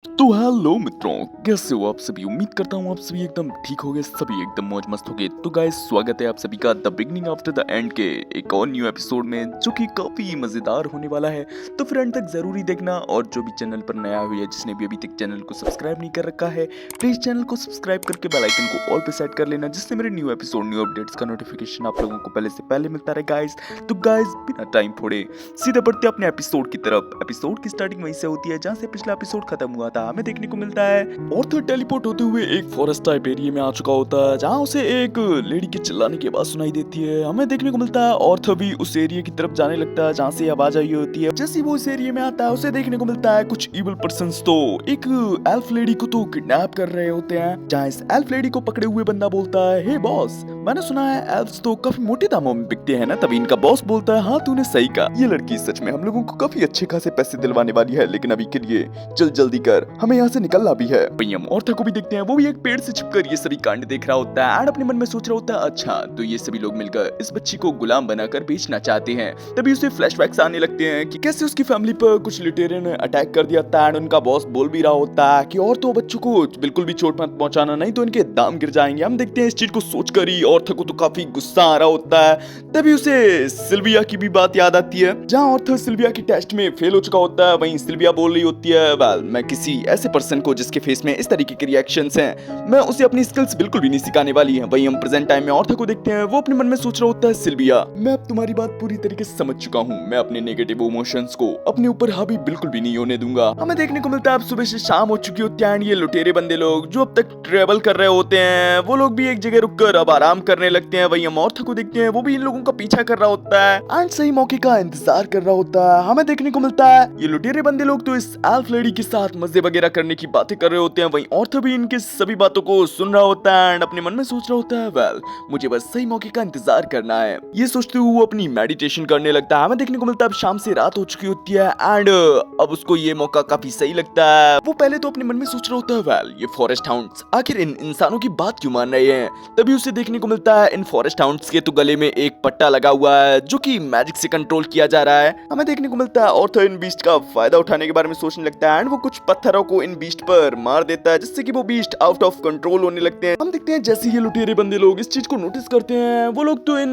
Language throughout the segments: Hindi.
तो हेलो मित्रों, कैसे हो आप सभी। उम्मीद करता हूँ आप सभी एकदम ठीक हो गए, सभी एकदम मौज मस्त हो गए। तो गाइस, स्वागत है आप सभी का the beginning after the end के एक और न्यू एपिसोड में, जो कि काफी मजेदार होने वाला है। तो फिर एंड तक जरूरी देखना, और जो भी चैनल पर नया हुआ है, जिसने भी अभी तक चैनल को सब्सक्राइब नहीं कर रखा है, प्लीज चैनल को सब्सक्राइब करके बेल आइकन को ऑल पे सेट कर लेना, जिससे मेरे न्यू एपिसोड न्यू अपडेट्स का नोटिफिकेशन आप लोगों को पहले से पहले मिलता रहे गाइस। तो गाइस, बिना टाइम फोड़े सीधे बढ़ते अपने एपिसोड की तरफ। एपिसोड की स्टार्टिंग वहीं से होती है जहाँ से पिछला एपिसोड खत्म हुआ था। हमें देखने को मिलता है ऑर्थर टेलीपोर्ट होते हुए एक फॉरेस्ट टाइप एरिया में आ चुका होता है, जहाँ उसे एक लेडी के चिल्लाने की आवाज सुनाई देती है। हमें देखने को मिलता है ऑर्थर भी उस एरिया की तरफ जाने लगता है जहाँ से आवाज आई होती है। जैसे ही वो इस एरिया में आता है, उसे देखने को मिलता है कुछ इविल पर्सन्स तो एक एल्फ लेडी को तो किडनैप कर रहे होते हैं। जहाँ इस एल्फ लेडी को पकड़े हुए बंदा बोलता है, हे बॉस, मैंने सुना है एल्फ्स तो काफी मोटे दामों में बिकते हैं ना। तभी इनका बॉस बोलता है, हाँ तूने सही कहा, ये लड़की सच में हम लोगों को काफी अच्छे खासे पैसे दिलवाने वाली है, लेकिन अभी के लिए जल्दी कर, हमें यहाँ से निकलना भी है। वहीं हम ऑर्थर को भी देखते हैं, वो भी एक पेड़ से छिपकर ये सभी कांड देख रहा होता है एंड अपने मन में सोच रहा होता है, अच्छा तो ये सभी लोग मिलकर इस बच्ची को गुलाम बनाकर बेचना चाहते हैं। तभी उसे फ्लैशबैक्स आने लगते हैं कि कैसे उसकी फैमिली पर कुछ लुटेरे ने अटैक कर दिया था एंड उनका बॉस बोल भी रहा होता है कि और तो बच्चों को बिल्कुल भी चोट मत पहुंचाना, नहीं तो इनके दाम गिर जाएंगे। हम देखते हैं इस चीज को सोचकर ही ऑर्थर को तो काफी गुस्सा आ रहा होता है। तभी उसे सिल्विया की भी बात याद आती है, जहाँ ऑर्थर सिल्विया की टेस्ट में फेल हो चुका होता है। वहीं सिल्विया बोल रही होती है, वेल मैं किसी ऐसे पर्सन को जिसके फेस में इस तरीके के रिएक्शंस हैं, मैं उसे अपनी स्किल्स बिल्कुल भी नहीं सिखाने वाली है। वहीं हम प्रेजेंट टाइम में ऑर्थर को देखते हैं, वो अपने मन में सोच रहा होता है, सिल्विया मैं अब तुम्हारी बात पूरी तरीके से समझ चुका हूँ, मैं अपने नेगेटिव इमोशंस को अपने ऊपर हावी बिल्कुल भी नहीं होने दूंगा। हमें देखने को मिलता है अब सुबह से शाम हो चुकी होती है एंड ये लुटेरे बंदे लोग जो अब तक ट्रेवल कर रहे होते हैं, वो लोग भी एक जगह रुककर अब आराम करने लगते हैं। वहीं हम ऑर्थर को देखते हैं, वो भी इन लोगों का पीछा कर रहा होता है एंड सही मौके का इंतजार कर रहा होता है। हमें देखने को मिलता है ये लुटेरे बंदे लोग तो इस एल्फ लेडी के साथ मजे वगैरह करने की बातें कर रहे होते हैं। वहीं ऑर्थर भी इनके सभी बातों को सुन रहा होता है एंड अपने मन में सोच रहा होता है, वेल मुझे बस सही मौके का इंतजार करना है। ये सोचते हुए वो अपनी मेडिटेशन करने लगता है। हमें देखने को मिलता है अब शाम से रात हो चुकी होती है एंड अब उसको ये मौका काफी सही लगता है। वो पहले तो अपने मन में सोच रहा होता है, वेल ये फॉरेस्ट हाउंड्स आखिर इन इंसानों की बात क्यों मान रहे हैं। तभी उसे देखने को मिलता है इन फॉरेस्ट हाउंड्स के तो गले में एक पट्टा लगा हुआ है जो कि मैजिक से कंट्रोल किया जा रहा है। हमें देखने को मिलता है ऑर्थर इन बीस्ट का फायदा उठाने के बारे में सोचने लगता है एंड वो कुछ पत्थरों को इन बीस्ट पर मार देता है, जिससे कि वो बीस्ट आउट ऑफ कंट्रोल होने लगते हैं। हम देखते हैं जैसे ये लुटेरे बंदे लोग इस चीज को नोटिस करते हैं, वो लोग तो इन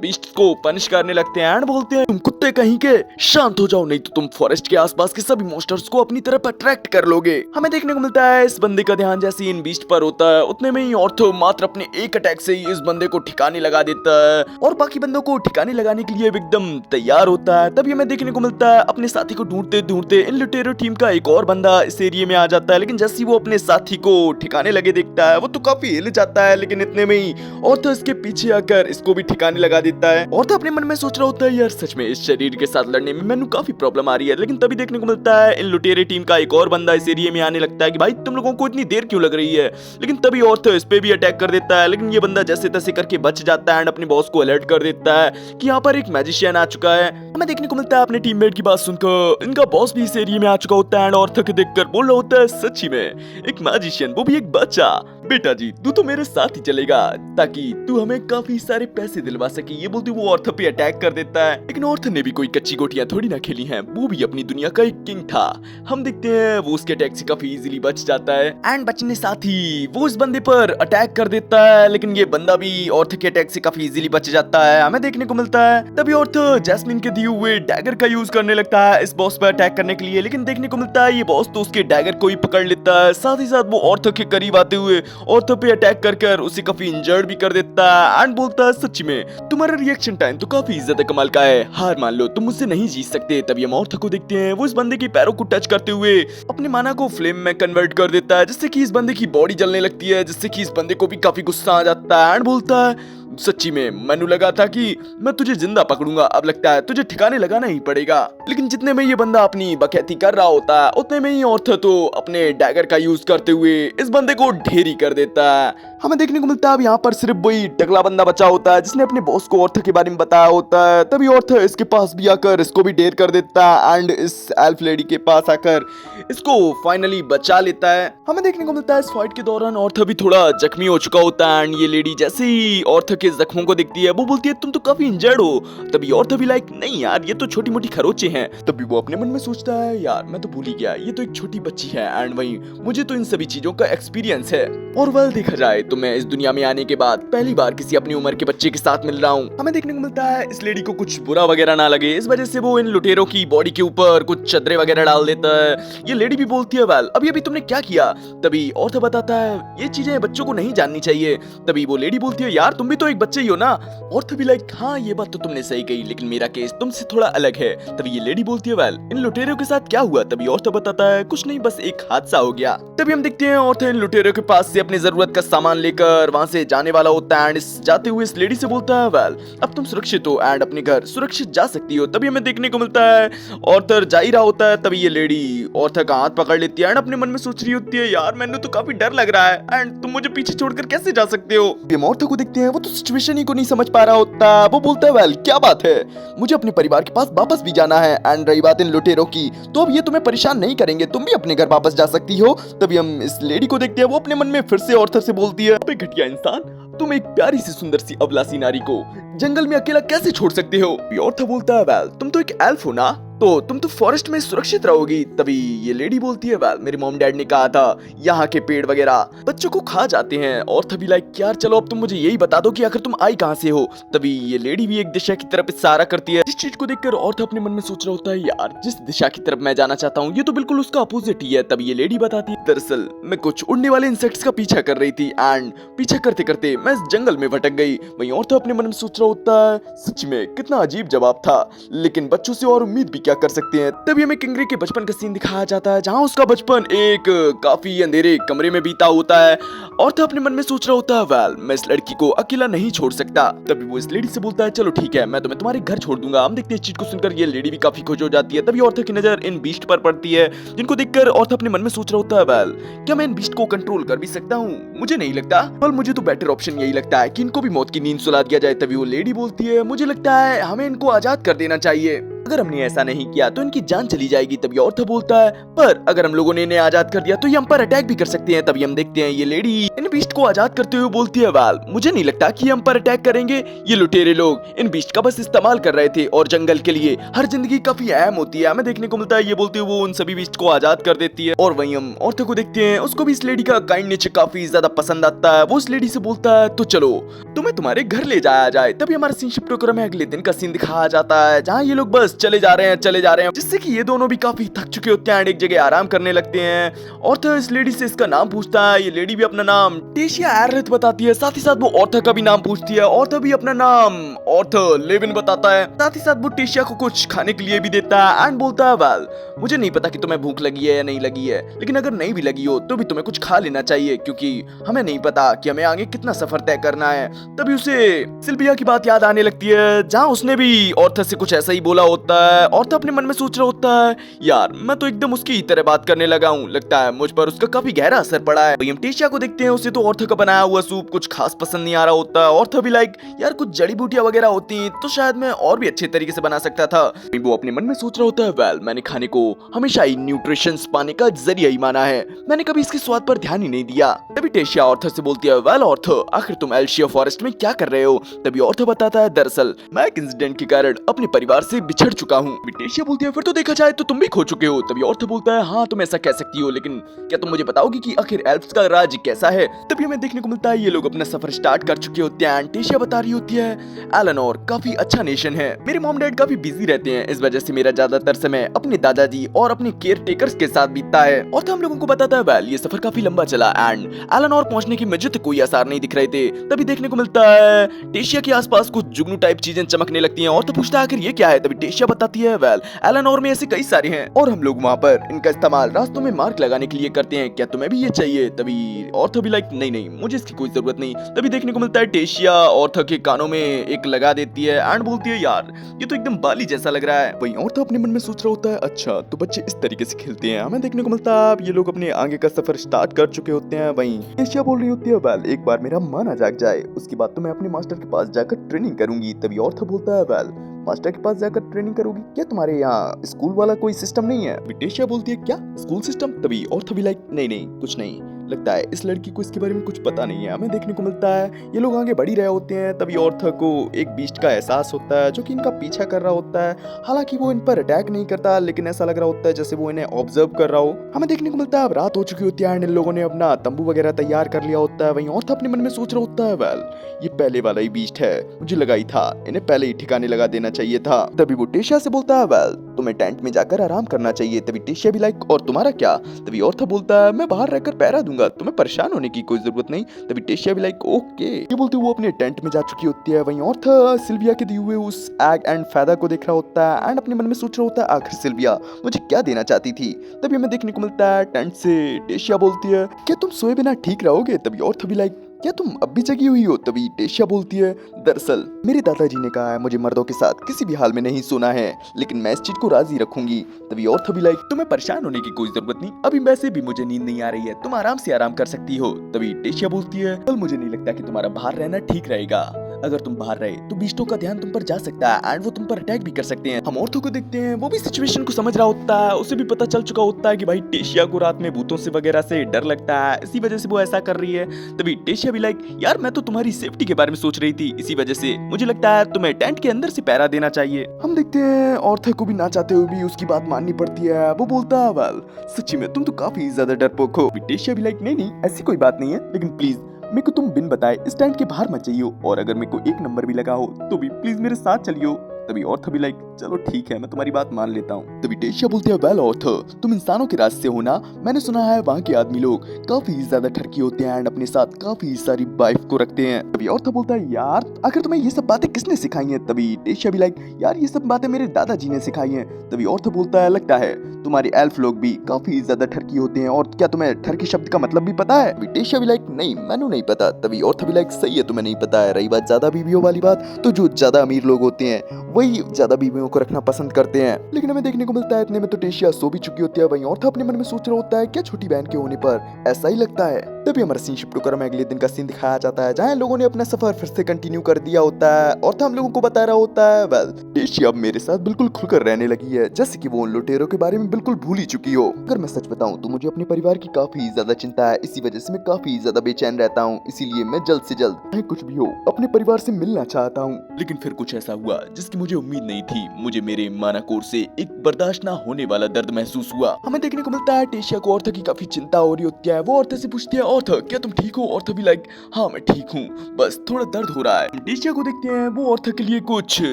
बीस्ट को पनिश करने लगते हैं एंड बोलते हैं, तुम कुत्ते कहीं के शांत हो जाओ, नहीं तो तुम फॉरेस्ट के आसपास के सभी मॉन्स्टर्स को अपनी तरफ अट्रैक्ट कर लोगे। हमें देखने को मिलता है इस बंदे का ध्यान जैसे इन बीस्ट पर होता है, उतने में ही ऑर्थर मात्र अपने एक अटैक से ही इस बंदे को ठिकाने लगा देता है और बाकी बंदों को ठिकाने लगाने के लिए एकदम तैयार होता है। तभी हमें देखने को मिलता है अपने साथी को ढूंढते ढूंढते इन लुटेरो टीम का एक और बंदा इस एरिया में आ जाता है, लेकिन जैसे ही वो अपने साथी को ठिकाने लगे देखता है, वो तो काफी हिल जाता है, लेकिन इतने में ही ऑर्थर इसके पीछे आकर इसको भी ठिकाने लगा देता है। ऑर्थर अपने मन में सोच रहा होता है, यार सच में इस शरीर के साथ लड़ने में मैंने काफी प्रॉब्लम आ रही है। लेकिन तभी देखने को मिलता है इन लुटेरे टीम का एक और बंदा इस एरिया में आने लगता है कि भाई तुम लोगों को इतनी देर क्यों लग रही है। लेकिन तभी ऑर्थर इस पे भी अटैक कर देता है, लेकिन ये बंदा जैसे तैसे करके बच जाता है एंड अपने बॉस को अलर्ट कर देता है कि यहाँ पर एक मैजिशियन आ चुका है। हमें देखने को मिलता है अपने टीममेट की बात सुनकर इनका बॉस भी इस एरिया में आ चुका होता है एंड ऑर्थर को देखकर बोल रहा होता है, सच्ची में एक मैजिशियन, वो भी एक बच्चा। बेटा जी तू तो मेरे साथ ही चलेगा ताकि तू हमें काफी सारे पैसे दिलवा सके। ये बोलते वो ऑर्थर पे अटैक कर देता है, लेकिन ऑर्थर ने भी कोई कच्ची गोटियां थोड़ी ना खेली हैं, वो भी अपनी दुनिया का एक किंग था। हम देखते हैं वो उसके अटैक से काफी इजीली बच जाता है एंड बचने साथ ही वो इस बंदे पर अटैक कर देता है, लेकिन ये बंदा भी ऑर्थर के अटैक से काफी इजीली बच जाता है। हमें देखने को मिलता है तभी ऑर्थर जैस्मिन के दिए हुए डैगर का यूज करने लगता है इस बॉस पर अटैक करने के लिए, लेकिन देखने को मिलता है ये बॉस तो उसके डैगर को ही पकड़ लेता है। साथ ही साथ वो ऑर्थर के करीब आते हुए ऑर्थर पे अटैक कर उसे काफी इंजर्ड भी कर देता है एंड बोलता है, सच्ची में तुम्हारा रिएक्शन टाइम तो काफी ज्यादा कमाल का है, हार मान लो, तुम मुझसे नहीं जीत सकते। तभी हम ऑर्थर को देखते हैं, वो इस बंदे के पैरों को टच करते हुए अपने माना को फ्लेम में कन्वर्ट कर देता है, जिससे कि इस बंदे की बॉडी जलने लगती है, जिससे कि इस बंदे को भी काफी गुस्सा आ जाता है एंड बोलता है, सच्ची में मैंने लगा था कि मैं तुझे जिंदा पकड़ूंगा, अब लगता है तुझे ठिकाने लगाना ही पड़ेगा। लेकिन जितने में ये बंदा अपनी बकैती कर रहा होता है, उतने में ही ऑर्थर तो अपने डैगर का यूज करते हुए इस बंदे को ढेरी कर देता है। हमें देखने को मिलता है अब यहाँ पर सिर्फ वही टकला बंदा बचा होता है जिसने अपने बॉस को ऑर्थर के बारे में बताया होता है। तभी ऑर्थर इसके पास भी आकर इसको भी ढेर कर देता है एंड इस एल्फ लेडी के पास आकर इसको फाइनली बचा लेता है। हमें देखने को मिलता है इस फाइट के दौरान ऑर्थर भी थोड़ा जख्मी हो चुका होता है एंड ये लेडी जैसे ही ऑर्थर के के जख्मों को देखती है। वो बोलती है तुम तो काफी इंजर्ड हो। तभी ऑर्थर भी लाइक नहीं यार ये तो छोटी मोटी खरोचे हैं। तभी वो अपने मन में सोचता है यार मैं तो भूल ही गया ये तो एक छोटी बच्ची है एंड वहीं मुझे तो इन सभी चीजों का एक्सपीरियंस है। और वेल देखा जाए तो मैं इस दुनिया में आने के बाद पहली बार किसी अपनी उम्र के बच्चे के साथ मिल रहा हूँ। हमें देखने को मिलता है इस लेडी को कुछ बुरा वगैरह ना लगे, इस वजह से वो इन लुटेरों की बॉडी के ऊपर कुछ चदरे वगैरह डाल देता है। ये लेडी भी बोलती है वेल अभी अभी तुमने क्या किया। तभी ऑर्थर बताता है ये चीजें बच्चों को नहीं जाननी चाहिए। तभी वो लेडी बोलती है यार तुम भी तो एक बच्चे ही हो ना। ऑर्थर भी लाइक हाँ ये बात तो तुमने सही कही लेकिन मेरा केस तुमसे थोड़ा अलग है। तभी ये लेडी बोलती है वेल इन लुटेरों के साथ क्या हुआ। तभी ऑर्थर बताता है कुछ नहीं बस एक हादसा हो गया। तभी हम देखते हैं ऑर्थर इन लुटेरों के पास से अपनी जरूरत का सामान लेकर वहां से जाने वाला होता है एंड जाते हुए इस लेडी से बोलता है वेल अब तुम सुरक्षित हो एंड अपने घर सुरक्षित जा सकती हो। तभी हमें देखने को मिलता है ऑर्थर जा ही रहा होता है। तभी ये लेडी ऑर्थर का हाथ पकड़ लेती है एंड अपने मन में सोच रही होती है यार मैंने तो काफी डर लग रहा है एंड तुम मुझे पीछे छोड़कर कैसे जा सकते हो। हम ऑर्थर को देखते हैं वो तो सिचुएशन ही को नहीं समझ पा रहा होता। वो बोलता है वेल क्या बात है मुझे अपने परिवार के पास वापस भी जाना है एंड रही बात इन लुटेरों की तो अब ये तुम्हें परेशान नहीं करेंगे, तुम भी अपने घर वापस जा सकती हो। तभी हम इस लेडी को देखते हैं वो अपने मन में फिर से ऑर्थर से बोलती है अबे घटिया इंसान तुम एक प्यारी सी सुंदर सी अबलासी नारी को जंगल में अकेला कैसे छोड़ सकते हो। ऑर्थर बोलता है वेल तुम तो एक एल्फ हो ना तो तुम तो फॉरेस्ट में सुरक्षित रहोगी। तभी ये लेडी बोलती है वेल मेरे मॉम डैड ने कहा था यहाँ के पेड़ वगैरह बच्चों को खा जाते हैं। और तभी लाइक यार चलो अब तुम मुझे यही बता दो कि आखिर तुम आई कहाँ से हो। तभी ये लेडी भी एक दिशा की तरफ इशारा करती है जिस चीज को देखकर ऑर्थर अपने मन में सोच रहा होता है यार जिस दिशा की तरफ मैं जाना चाहता हूँ ये तो बिल्कुल उसका अपोजिट ही है। तभी ये लेडी बताती है दरअसल मैं कुछ उड़ने वाले इंसेक्ट्स का पीछा कर रही थी एंड पीछा करते करते मैं इस जंगल में भटक गई। वहीं ऑर्थर अपने मन में सोच रहा होता है सच में कितना अजीब जवाब था लेकिन बच्चों से और उम्मीद भी क्या कर सकते हैं। तभी हमें किंगरे के बचपन का सीन दिखाया जाता है जहां उसका बचपन एक काफी अंधेरे कमरे में बीता होता है। ऑर्थर अपने मन में सोच रहा होता है वेल मैं इस लड़की को अकेला नहीं छोड़ सकता। तभी वो इस लेडी से बोलता है चलो ठीक है मैं तुम्हें तुम्हारे घर छोड़ दूंगा। हम देखते हैं इस चीज को सुनकर ये लेडी भी काफी खुश हो जाती है। तभी ऑर्थर की नजर इन बीस्ट पर पड़ती है जिनको देखकर ऑर्थर अपने मन में सोच रहा होता है वेल क्या मैं इन बीस्ट को कंट्रोल कर भी सकता हूँ। मुझे नहीं लगता पर मुझे तो बेटर ऑप्शन यही लगता है कि इनको भी मौत की नींद सुला दिया जाए। तभी वो लेडी बोलती है मुझे लगता है हमें इनको आजाद कर देना चाहिए, अगर हमने ऐसा नहीं किया तो इनकी जान चली जाएगी। तभी ऑर्थर बोलता है पर अगर हम लोगों ने इन्हें आजाद कर दिया तो ये हम पर अटैक भी कर सकते हैं। तभी हम देखते हैं ये लेडी इन बीस्ट को आजाद करते हुए बोलती है वेल मुझे नहीं लगता कि हम पर अटैक करेंगे, ये लुटेरे लोग इन बीस्ट का बस इस्तेमाल कर रहे थे और जंगल के लिए हर जिंदगी काफी अहम होती है। हमें देखने को मिलता है ये बोलते हुए वो उन सभी बीस्ट को आजाद कर देती है। और वहीं हम ऑर्थर को देखते हैं उसको भी इस लेडी का काइंड नेचर काफी ज्यादा पसंद आता है। वो इस लेडी से बोलता है तो चलो तुम्हें तुम्हारे घर ले जाया जाए। तभी हमारा सीन शिफ्ट होकर हमें अगले दिन का सीन दिखाया जाता है जहाँ ये लोग बस चले जा रहे हैं जिससे कि ये दोनों भी काफी थक चुके होते हैं एक जगह आराम करने लगते हैं। ऑर्थर इस लेडी से इसका नाम पूछता है, ये लेडी भी अपना नाम टेशिया एरथ बताती है। साथ ही साथ वो ऑर्थर का भी नाम पूछती है। ऑर्थर भी अपना नाम ऑर्थर लेविन बताता है। साथ ही साथ वो टेशिया को कुछ खाने के लिए भी देता है एंड बोलता है वेल मुझे नहीं पता कि तुम्हें भूख लगी है या नहीं लगी है लेकिन अगर नहीं भी लगी हो तो भी तुम्हें कुछ खा लेना चाहिए क्योंकि हमें नहीं पता कि हमें आगे कितना सफर तय करना है। तभी उसे सिल्विया की बात याद आने लगती है जहाँ उसने भी ऑर्थर से कुछ ऐसा ही बोला होता है। ऑर्थर अपने मन में सोच रहा होता है यार मैं तो एकदम उसकी ही तरह बात करने लगा हूँ, लगता है मुझ पर उसका काफी गहरा असर पड़ा है। हम टेशिया को देखते हैं उसे तो ऑर्थर का बनाया हुआ सूप कुछ खास पसंद नहीं आ रहा होता है। ऑर्थर भी लाइक यार कुछ जड़ी बूटियां वगैरह होती तो शायद मैं और भी अच्छे तरीके से बना सकता था। वो अपने मन में सोच रहा होता है वेल मैंने खाने को हमेशा ही न्यूट्रिशंस पाने का जरिया ही माना है, मैंने कभी इसके स्वाद पर ध्यान ही नहीं दिया। तभी टेशिया ऑर्थर से बोलती है वेल ऑर्थर आखिर तुम एल्शिया फॉरेस्ट में क्या कर रहे हो। तभी ऑर्थर बताता है दरअसल मैं एक इंसिडेंट के कारण अपने परिवार से बिछड़ चुका हूँ। टेशिया बोलती है फिर तो देखा जाए तो तुम भी खो चुके हो। तभी ऑर्थर बोलता है हाँ तुम ऐसा कह सकती हो लेकिन क्या तुम मुझे बताओगी कि आखिर एल्फ्स का राज कैसा है। तभी हमें देखने को मिलता है ये लोग अपना सफर स्टार्ट कर चुके होते हैं। टेशिया बता रही होती है एलेनोर काफी अच्छा नेशन है, मेरे मॉम डैड काफी बिजी रहते हैं इस वजह से मेरा ज्यादातर समय अपने दादाजी और अपने केयर टेकर्स के साथ बीतता है। और हम लोगों को बताता है वेल ये सफर काफी लंबा चला एंड एलेनोर पहुंचने की मुझे तो कोई आसार नहीं दिख रहे थे। तभी देखने को मिलता है टेशिया के आसपास कुछ जुगनू टाइप चीजें चमकने लगती हैं और तो पूछता है आखिर ये क्या है। तभी टेशिया बताती है वेल एलेनोर में ऐसे कई सारे हैं और हम लोग वहाँ पर इनका इस्तेमाल रास्तों में मार्क लगाने के लिए करते हैं, क्या तुम्हें भी ये चाहिए। तभी ऑर्थर भी लाइक नहीं मुझे इसकी कोई जरूरत नहीं। तभी देखने को मिलता है टेशिया ऑर्थर के कानों में एक लगा देती है एंड बोलती है यार ये तो एकदम बाली जैसा लग रहा है। वहीं ऑर्थर अपने मन में सोच रहा होता है अच्छा तो बच्चे इस तरीके से खेलते हैं। हमें देखने को मिलता है अब ये लोग अपने आगे का सफर स्टार्ट कर चुके होते हैं। वहीं टेशिया बोल रही होती है वेल एक बार मेरा मन आ जाग जाए उसके बाद तो मैं अपने मास्टर के पास जाकर ट्रेनिंग करूंगी। तभी ऑर्थर बोलता है वेल मास्टर के पास जाकर ट्रेनिंग करोगी, क्या तुम्हारे यहाँ स्कूल वाला कोई सिस्टम नहीं है। टेशिया बोलती है क्या स्कूल सिस्टम। तभी ऑर्थर भी लाइक नहीं कुछ नहीं, लगता है इस लड़की को इसके बारे में कुछ पता नहीं है। हमें देखने को मिलता है ये लोग आगे बढ़ ही रहे होते हैं, तभी ऑर्थर को एक बीस्ट का एहसास होता है जो कि इनका पीछा कर रहा होता है। हालांकि वो इन पर अटैक नहीं करता, लेकिन ऐसा लग रहा होता है जैसे वो इन्हें ऑब्जर्व कर रहा हो। हमें देखने को मिलता है अब रात हो चुकी होती है एंड इन लोगों ने अपना तंबू वगैरह तैयार कर लिया होता है। वहीं ऑर्थर अपने मन में सोच रहा होता है, वेल ये पहले वाला ही बीस्ट है, मुझे लगा ही था इन्हें पहले ही ठिकाने लगा देना चाहिए था। तभी वो टेशिया से बोलता है, वेल तुम्हें टेंट में जाकर आराम करना चाहिए। तभी टेशिया भी लाइक और तुम्हारा क्या? तभी ऑर्थर बोलता है, मैं बाहर रहकर पहरा दूंगा, तुम्हें परेशान होने की कोई जरूरत नहीं। तभी टेशिया भी लाइक ओके ये बोलते वो अपने टेंट में जा चुकी होती है। वहीं ऑर्थर सिल्विया के दिए हुए उस एग एंड फेदर को देख रहा होता है एंड अपने मन में सोच रहा होता है आखिर सिल्विया मुझे क्या देना चाहती थी। तभी हमें देखने को मिलता है टेंट से टेशिया बोलती है, क्या तुम सोए बिना ठीक रहोगे? तभी ऑर्थर भी लाइक क्या तुम अब भी जगी हुई हो? तभी टेशिया बोलती है, दरअसल मेरे दादाजी ने कहा है मुझे मर्दों के साथ किसी भी हाल में नहीं सोना है, लेकिन मैं इस चीज को राजी रखूंगी। तभी ऑर्थर भी लाइक तुम्हें परेशान होने की कोई जरूरत नहीं, अभी वैसे भी मुझे नींद नहीं आ रही है, तुम आराम से आराम कर सकती हो। तभी टेशिया बोलती है, कल मुझे नहीं लगता कि तुम्हारा बाहर रहना ठीक रहेगा, अगर तुम बाहर रहे तो बीस्टों का ध्यान तुम पर जा सकता है एंड वो तुम पर अटैक भी कर सकते हैं। हम औरतों को देखते हैं वो भी सिचुएशन को समझ रहा होता है, उसे भी पता चल चुका होता है कि भाई टेशिया को रात में भूतों से वगैरह से डर लगता है, इसी वजह से वो ऐसा कर रही है। तभी टेशिया भी लाइक यार मैं तो तुम्हारी सेफ्टी के बारे में सोच रही थी, इसी वजह से मुझे लगता है तुम्हें टेंट के अंदर से पहरा देना चाहिए। हम देखते हैं ऑर्थर को भी ना चाहते हुए भी उसकी बात माननी पड़ती है। वो बोलता है, वेल सच्ची में तुम तो काफी ज्यादा डरपोक हो। टेशिया भी लाइक नहीं नहीं ऐसी कोई बात नहीं है, लेकिन प्लीज मेरे को तुम बिन बताए इस टेंट के बाहर मत जाइयो, और अगर मेरे को एक नंबर भी लगा हो तो भी प्लीज मेरे साथ चलियो। तभी ऑर्थर भी लाइक चलो ठीक है मैं तुम्हारी बात मान लेता हूँ। तभी टेशिया बोलती है, वेल ऑर्थर तुम इंसानों के रास्ते हो ना, मैंने सुना है वहाँ के आदमी लोग काफी ज्यादा ठरकी होते हैं एंड अपने साथ काफी सारी वाइफ को रखते हैं। तभी ऑर्थर बोलता है, यार आखिर तुम्हें ये सब बातें किसने सिखाई हैं? तभी टेशिया भी लाइक यार ये सब बातें मेरे दादाजी ने सिखाई हैं। तभी ऑर्थर बोलता है, लगता है तुम्हारे एल्फ लोग भी काफी ज्यादा ठरकी होते हैं, और क्या तुम्हें ठरकी शब्द का मतलब भी पता है? टेशिया भी लाइक नहीं मैंने नहीं पता। तभी ऑर्थर भी लाइक सही है तुम्हें नहीं पता है, रही बात ज्यादा बीवियों वाली बात, तो जो ज्यादा अमीर लोग होते हैं वही ज्यादा बीवियों को रखना पसंद करते हैं। लेकिन हमें देखने को मिलता है इतने में तो टेशिया सो भी चुकी होती है। वहीं ऑर्थर अपने मन में सोच रहा होता है क्या छोटी बहन के होने पर ऐसा ही लगता है। तभी हमारा सीन शिफ्ट होकर हमें अगले दिन का सीन दिखाया जाता है जहाँ लोगों ने अपना सफर फिर से कंटिन्यू कर दिया होता है। ऑर्थर हम लोगों को बता रहा होता है, वेल टेशिया अब मेरे साथ बिल्कुल खुलकर रहने लगी है, जैसे कि वो उन लुटेरों के बारे में बिल्कुल भूल ही चुकी हो। अगर मैं सच बताऊं तो मुझे अपने परिवार की काफी ज्यादा चिंता है, इसी वजह से मैं काफी ज्यादा बेचैन रहता हूँ, इसीलिए मैं जल्द से जल्द चाहे कुछ भी हो अपने परिवार से मिलना चाहता हूँ। लेकिन फिर कुछ ऐसा हुआ जिसकी मुझे उम्मीद नहीं थी, मुझे मेरे मानाकोर से एक बर्दाश्त ना होने वाला दर्द महसूस हुआ। हमें देखने को मिलता है टेशिया को ऑर्थर की काफी चिंता हो रही होती है। वो ऑर्थर से पूछती है, ऑर्थर क्या तुम ठीक हो? ऑर्थर भी लाइक हाँ मैं ठीक हूँ, बस थोड़ा दर्द हो रहा है। टेशिया को देखते हैं वो ऑर्थर के लिए कुछ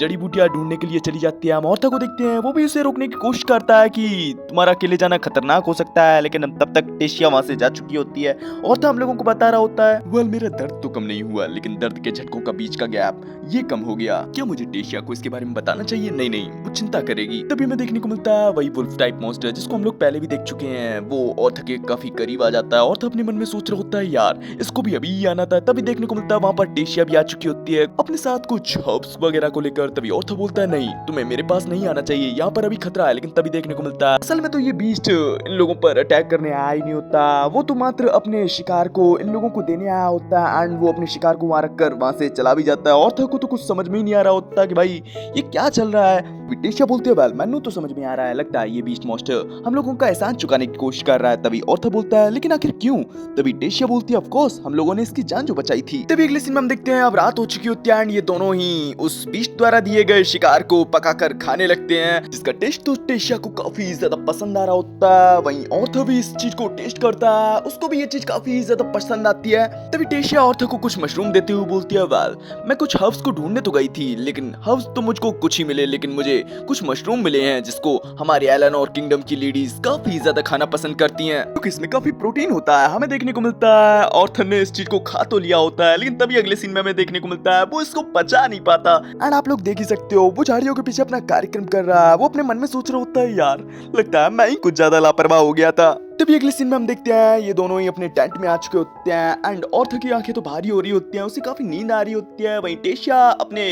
जड़ी बूटियां ढूंढने के लिए चली जाती है। हम ऑर्थर को देखते हैं वो भी उसे रोकने की कोशिश करता है कि तुम्हारा अकेले जाना खतरनाक हो सकता है, लेकिन तब तक टेशिया वहां से जा चुकी होती है। ऑर्थर हम लोगों को बता रहा होता है, वेल मेरा दर्द तो कम नहीं हुआ, लेकिन दर्द के झटकों का बीच का गैप ये कम हो गया, क्या मुझे टेशिया को इसके बारे में बताना चाहिए? नहीं नहीं वो चिंता करेगी। तभी हमें देखने को मिलता है वही वुल्फ टाइप मॉन्स्टर जिसको हम लोग पहले भी देख चुके हैं, वो ऑर्थर के काफी करीब आ जाता है। ऑर्थर अपने मन में सोच रहा होता है यार इसको भी अभी ही आना था। तभी देखने को मिलता है वहाँ पर टेशिया भी आ चुकी होती है अपने साथ कुछ हर्ब्स वगैरह को लेकर। तभी ऑर्थर बोलता है, नहीं तुम्हें मेरे पास नहीं आना चाहिए, यहाँ पर अभी खतरा है। लेकिन तभी देखने को मिलता है असल में तो ये बीस्ट इन लोगों पर अटैक करने आया ही नहीं होता, वो तो मात्र अपने शिकार को इन लोगों को देने आया होता है एंड वो अपने शिकार को वहां रखकर वहां से चला भी जाता है। ऑर्थर को तो कुछ समझ में ही नहीं आ रहा होता कि भाई ये क्या चल रहा है। टेशिया बोलते है, वेल मैनू तो समझ में आ रहा है, लगता है ये बीस्ट मॉन्स्टर हम लोगों का एहसान चुकाने की कोशिश कर रहा है। तभी ऑर्थर बोलता है, लेकिन आखिर क्यों? तभी टेशिया बोलती है, ऑफ कोर्स हम लोगों ने इसकी जान जो बचाई थी। तभी अगले सीन में हम देखते हैं अब रात हो चुकी होती है एंड ये दोनों ही उस बीस्ट द्वारा दिए गए शिकार को पकाकर खाने लगते हैं, जिसका टेस्ट तो टेशिया को काफी ज्यादा पसंद आ रहा होता है। वहीं ऑर्थर भी इस चीज को टेस्ट करता है, उसको भी ये चीज काफी ज्यादा पसंद आती है। तभी टेशिया ऑर्थर को कुछ मशरूम देते हुए बोलती है, वेल मैं कुछ हर्ब्स को ढूंढने तो गई थी, लेकिन हर्ब्स तो मुझको कुछ ही मिले, लेकिन मुझे कुछ मशरूम मिले हैं जिसको हमारे एलन और किंगडम की लेडीज काफी ज्यादा खाना पसंद करती हैं, क्योंकि इसमें काफी प्रोटीन होता है। हमें देखने को मिलता है ऑर्थर ने इस चीज को खा तो लिया होता है, लेकिन तभी अगले सीन में हमें देखने को मिलता है वो इसको पचा नहीं पाता एंड आप लोग देख ही सकते हो वो झाड़ियों के पीछे अपना कार्यक्रम कर रहा है। वो अपने मन में सोच रहा होता है, यार लगता है मैं ही कुछ ज्यादा लापरवाह हो गया था। तभी अगले सीन में हम देखते हैं ये दोनों ही अपने टेंट में आ चुके होते हैं एंड ऑर्थर की आंखें तो भारी हो रही होती हैं, उसे काफी नींद आ रही होती है। वहीं टेशिया अपने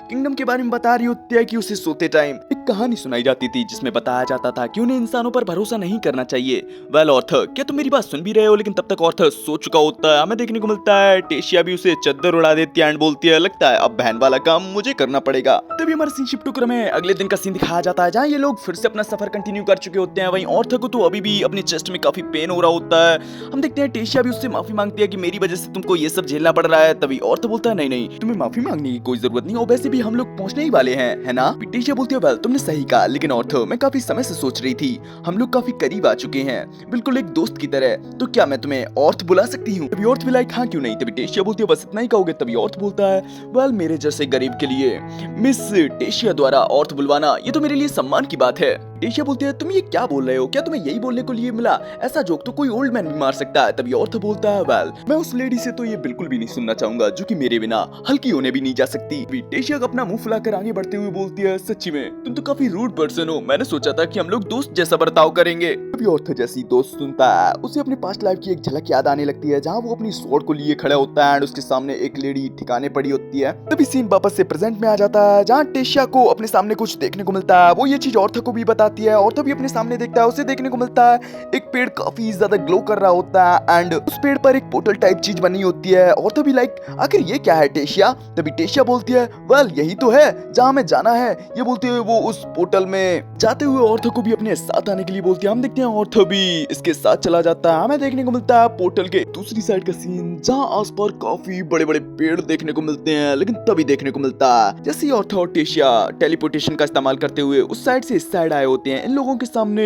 किंगडम के बारे में बता रही होती है कि उसे सोते टाइम एक कहानी सुनाई जाती थी जिसमें बताया जाता था कि उन्हें इंसानों पर भरोसा नहीं करना चाहिए। वेल ऑर्थर क्या तुम मेरी बात सुन भी रहे हो? लेकिन तब तक ऑर्थर सो चुका होता है। हमें देखने को मिलता है टेशिया भी उसे चद्दर उड़ा देती है एंड बोलती है, लगता है अब बहन वाला काम मुझे करना पड़ेगा। तभी हमारा सीन शिफ्ट होकर हमें अगले दिन का सीन दिखाया जाता है जहाँ ये लोग फिर से अपना सफर कंटिन्यू कर चुके होते हैं। वहीं ऑर्थर को तो अभी भी अपने चेस्ट में काफी पेन हो रहा होता है। हम देखते हैं टेशिया भी उससे माफी मांगती है कि मेरी वजह से तुमको ये सब झेलना पड़ रहा है। तभी ऑर्थ बोलता है नहीं तुम्हें माफी मांगने की कोई जरूरत नहीं, और वैसे भी हम लोग पहुंचने ही वाले हैं, है ना। टेशिया बोलती है वेल तुमने सही कहा, लेकिन ऑर्थ मैं काफी समय से सोच रही थी, हम लोग काफी करीब आ चुके हैं, बिल्कुल एक दोस्त की तरह, तो क्या मैं तुम्हें ऑर्थ बुला सकती हूँ। तभी ऑर्थ भी लाइक हाँ क्यों नहीं। तभी टेशिया बोलती है बस इतना ही कहोगे। तभी ऑर्थ बोलता है वेल मेरे जैसे गरीब के लिए मिस टेशिया द्वारा ऑर्थ बुलवाना ये तो मेरे लिए सम्मान की बात है। टेशिया बोलती है तुम ये क्या बोल रहे हो, क्या तुम्हें यही बोलने को लिए मिला, ऐसा जोक तो कोई ओल्ड मैन भी मार सकता है। तभी ऑर्थ बोलता है वेल मैं उस लेडी से तो ये बिल्कुल भी नहीं सुनना चाहूंगा जो कि मेरे बिना हल्की होने भी नहीं जा सकती। टेशिया अपना मुंह फुलाकर आगे बढ़ते हुए बोलती है सच्ची में तुम तो काफी रूड पर्सन हो, मैंने सोचा था कि हम लोग दोस्त जैसा बर्ताव करेंगे। तभी ऑर्थ जैसी दोस्त सुनता है उसे अपनी पास्ट लाइफ की एक झलक याद आने लगती है, जहाँ वो अपनी स्वॉर्ड को लिए खड़ा होता है एंड उसके सामने एक लेडी ठिकाने पड़ी होती है। तभी सीन वापस से प्रेजेंट में आ जाता है, जहाँ टेशिया को अपने सामने कुछ देखने को मिलता है। वो ये चीज ऑर्थ को भी बताती है, ऑर्थ भी अपने सामने देखता है, उसे देखने को मिलता है एक पेड़ काफी ज्यादा ग्लो कर रहा होता है एंड उस पेड़ पर एक पोर्टल टाइप चीज बनी होती है। ऑर्थ भी लाइक आखिर ये क्या है टेशिया। तभी टेशिया बोलती है वेल यही तो है जहाँ हमें जाना है। ये बोलते हुए वो उस पोर्टल में जाते हुए ऑर्थ को भी अपने साथ आने के लिए बोलती है। हम देखते हैं ऑर्थ भी इसके साथ चला जाता है। हमें देखने को मिलता है पोर्टल के दूसरी साइड का सीन, जहाँ आसपास काफी बड़े बड़े पेड़ देखने को मिलते हैं, लेकिन तभी देखने को मिलता है जैसे ऑर्थ और टेशिया टेलीपोर्टेशन का इस्तेमाल करते हुए उस साइड से इस साइड आए होते हैं, इन लोगों के सामने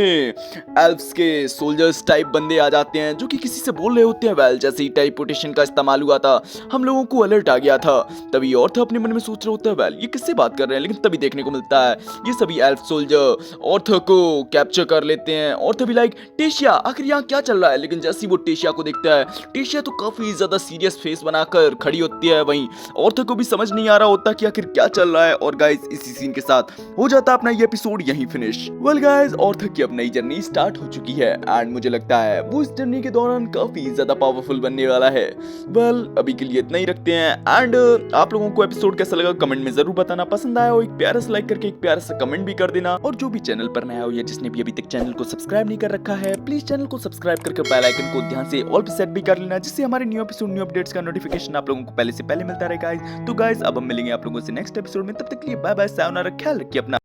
एल्फ्स के सोल्जर्स टाइप बंदे आ जाते हैं जो कि किसी से बोल रहे होते हैं वेल जैसे ही टेलीपोर्टेशन का इस्तेमाल हुआ था हम लोगों को अलर्ट आ गया था। तभी ऑर्थ अपने मन में सोच रहा होता है वेल ये किससे बात कर रहे हैं, लेकिन तभी देखने को मिलता है ये सभी एल्फ सोल्जर ऑर्थ को कैप्चर कर लेते हैं। ऑर्थ भी लाइक टेशिया आखिर यहाँ क्या चल रहा है, लेकिन जैसे ही वो टेशिया को देखता है टेशिया तो काफी ज्यादा सीरियस फेस बनाकर खड़ी होती है। वहीं ऑर्थ को भी समझ नहीं आ रहा होता कि आखिर क्या चल रहा है। और गाइस इसी सीन के साथ हो जाता है अपना ये एपिसोड यहीं फिनिश। वेल गाइस ऑर्थ की अब नई जर्नी स्टार्ट हो चुकी है एंड मुझे लगता है वो इस जर्नी के दौरान काफी ज्यादा पावरफुल बनने वाला है। वेल अभी के लिए इतना ही रखते हैं एंड आप लोगों को एपिसोड कैसा लगा कमेंट में जरूर बताना। पसंद आया हो एक प्यारा सा लाइक करके एक प्यारा सा कमेंट भी कर देना, और जो भी चैनल पर नया हो या जिसने भी अभी तक चैनल को सब्सक्राइब नहीं कर रखा है प्लीज चैनल को सब्सक्राइब करके बेल आइकन को ध्यान से ऑल पे सेट भी कर लेना, जिससे हमारे न्यू एपिसोड न्यू अपडेट्स का नोटिफिकेशन आप लोगों को पहले से पहले मिलता रहेगा। तो गाइस अब हम मिलेंगे आप लोगों से नेक्स्ट एपिसोड में, तब तक के लिए बाय बाय, सायोनारा, ख्याल रखिए अपना।